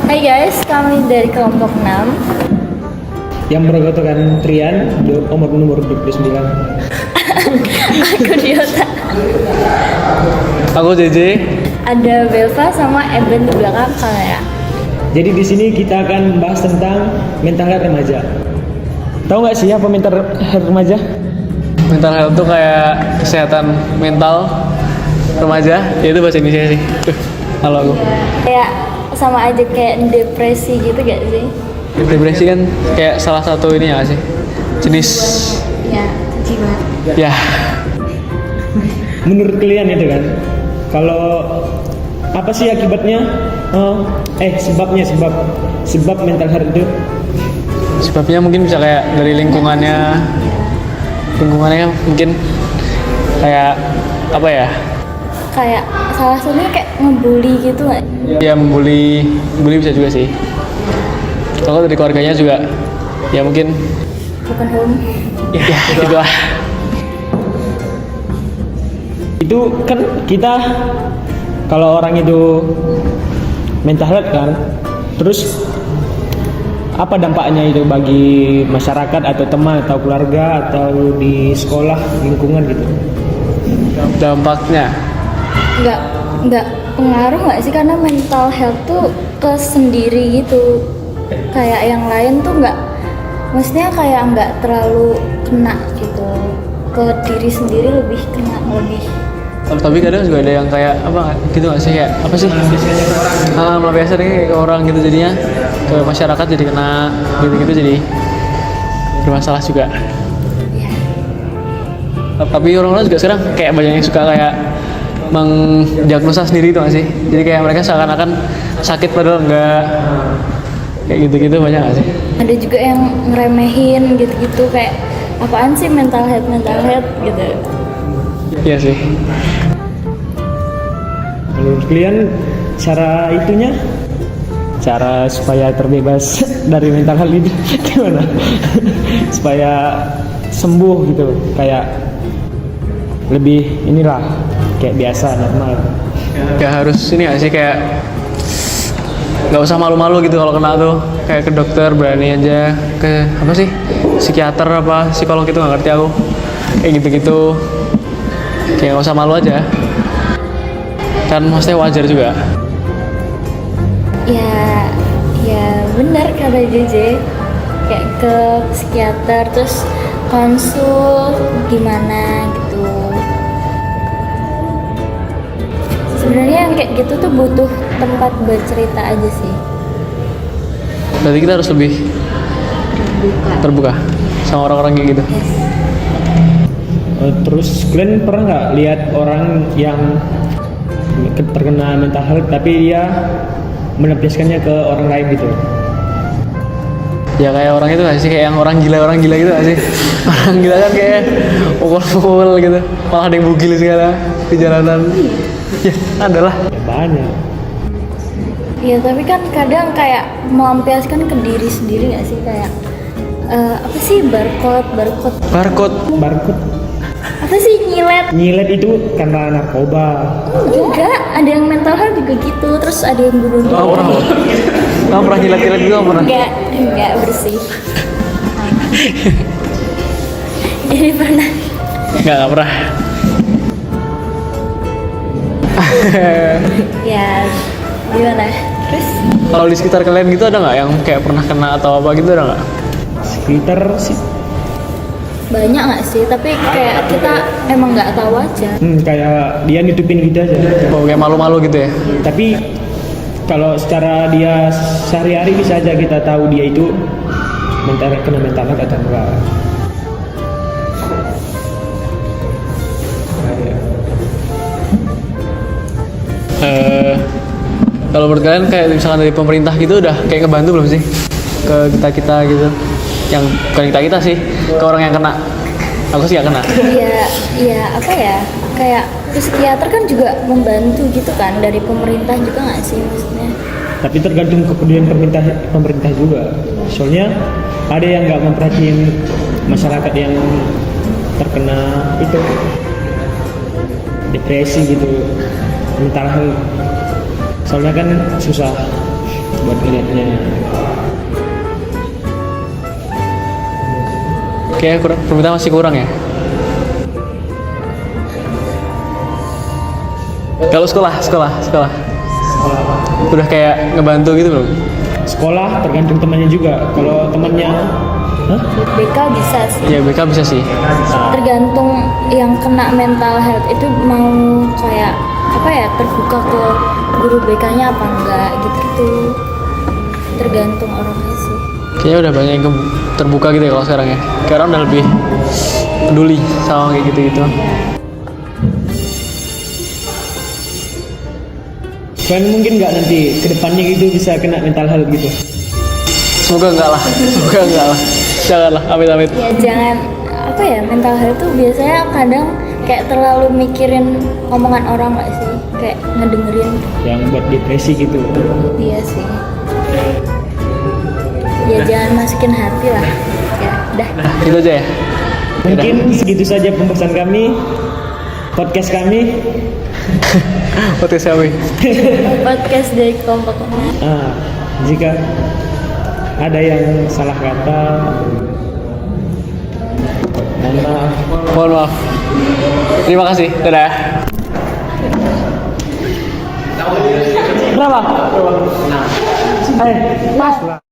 Hai guys, kami dari kelompok 6. Yang bergotokan Trian, nomor 29. Aku Diota. Aku JJ. Ada Belva sama Eben di belakang kamera. Jadi di sini kita akan bahas tentang mental health remaja. Tahu nggak sih apa mental health remaja? Mental health tuh kayak kesehatan mental remaja, ya itu bahasa Indonesia sih. Halo aku. Kayak sama aja kayak depresi gitu gak sih? Depresi kan kayak salah satu ini ya sih, jenis Ya, jiwa. ya. Menurut kalian itu kan, kalau apa sih akibatnya? Sebab mental health itu? Sebabnya mungkin bisa kayak dari lingkungannya kan mungkin kayak apa ya? Kayak salah satunya kayak ngebully gitu gak? Ya membuli bisa juga sih. Kalau dari keluarganya juga, ya mungkin Bukan home. ya gitu lah. Itu kan kita kalau orang itu mental health kan, terus apa dampaknya itu bagi masyarakat atau teman atau keluarga atau di sekolah lingkungan gitu? Dampaknya Nggak pengaruh nggak sih, karena mental health tuh ke sendiri gitu. Kayak yang lain tuh nggak, maksudnya kayak nggak terlalu kena gitu. Ke diri sendiri lebih kena lebih. tapi kadang juga ada yang kayak apa gitu nggak sih, kayak apa sih melampiaskan kayak ke orang gitu, jadinya ke masyarakat jadi kena gitu jadi bermasalah juga. Ya. Tapi orang-orang juga sekarang kayak banyak yang suka kayak mendiagnosa sendiri itu nggak sih, jadi kayak mereka seakan-akan sakit padahal enggak, kayak gitu banyak nggak sih? Ada juga yang ngeremehin gitu-gitu, kayak apaan sih mental health gitu. Iya sih. Menurut kalian cara supaya terbebas dari mental health itu gimana? Supaya sembuh gitu, kayak lebih inilah kayak biasa normal. Ya harus ini nggak sih, kayak nggak usah malu-malu gitu kalau kena tuh, kayak ke dokter berani aja, ke apa sih, psikiater apa psikolog itu nggak ngerti aku, kayak gitu kayak nggak usah malu aja kan, maksudnya wajar juga. Ya benar kata JJ, kayak ke psikiater terus konsul gimana gitu. Sebenarnya yang kayak gitu tuh butuh tempat bercerita aja sih. Berarti kita harus lebih terbuka sama orang-orang kayak gitu. Yes. Terus kalian pernah nggak lihat orang yang terkena mental health tapi dia melampiaskannya ke orang lain gitu? Ya kayak orang itu nggak sih, kayak yang orang gila gitu nggak sih? Orang gila kan kayak pukul gitu, malah ada yang bugil segala di jalanan. Ya adalah Ya banyak. Iya, tapi kan kadang kayak melampiaskan ke diri sendiri nggak sih, kayak apa sih barcode. apa sih Nyilet itu karena narkoba. juga ada yang mental health juga gitu, terus ada yang bunuh diri. Kamu pernah nyilet gitu? Kamu pernah? Enggak bersih. Jadi pernah. Nggak pernah. Ya gimana? Terus Kalau di sekitar kalian gitu ada nggak yang kayak pernah kena atau apa gitu, ada nggak? Sekitar sih banyak nggak sih? Tapi kayak kita emang nggak tahu aja. kayak dia nutupin gitu aja. Oh, kayak malu-malu gitu ya? Tapi kalau secara dia sehari-hari bisa aja kita tahu dia itu kena mental health atau enggak. Kalau menurut kalian kayak misalkan dari pemerintah gitu udah kayak ngebantu belum sih ke kita gitu, yang bukan kita sih, ke orang yang kena? Aku sih gak kena. Iya apa ya? Kayak psikiater kan juga membantu gitu kan, dari pemerintah juga nggak sih maksudnya? Tapi tergantung kepedulian pemerintah juga. Soalnya ada yang nggak memperhatiin masyarakat yang terkena itu depresi gitu, mental health. Soalnya kan susah buat ngeliatnya. Kayak kurang, permintaan masih kurang ya. Kalau sekolah udah kayak ngebantu gitu belum? Sekolah tergantung temannya juga. Kalau temannya, hah? BK bisa sih. Ya BK bisa sih. Tergantung yang kena mental health itu mau kayak apa ya, terbuka ke guru BK-nya apa enggak gitu-gitu. Tergantung orangnya sih. Kayaknya udah banyak yang terbuka gitu ya kalau sekarang ya. Kayak orang udah lebih peduli sama kayak gitu-gitu. Kalian mungkin nggak nanti kedepannya gitu bisa kena mental health gitu? Semoga enggak lah. Janganlah, amit-amit. Ya jangan apa ya, mental health tuh biasanya kadang kayak terlalu mikirin omongan orang nggak sih, kayak ngedengerin. Yang buat depresi gitu. Iya sih. Ya jangan masukin hati lah. Ya udah. Gitu aja ya. Mungkin segitu saja pembahasan kami, podcast kami. Podcast kami. Podcast dari kelompok kami. Jika ada yang salah kata, mohon maaf. Mohon maaf. Terima kasih. Dadah. Berapa? Mas lah.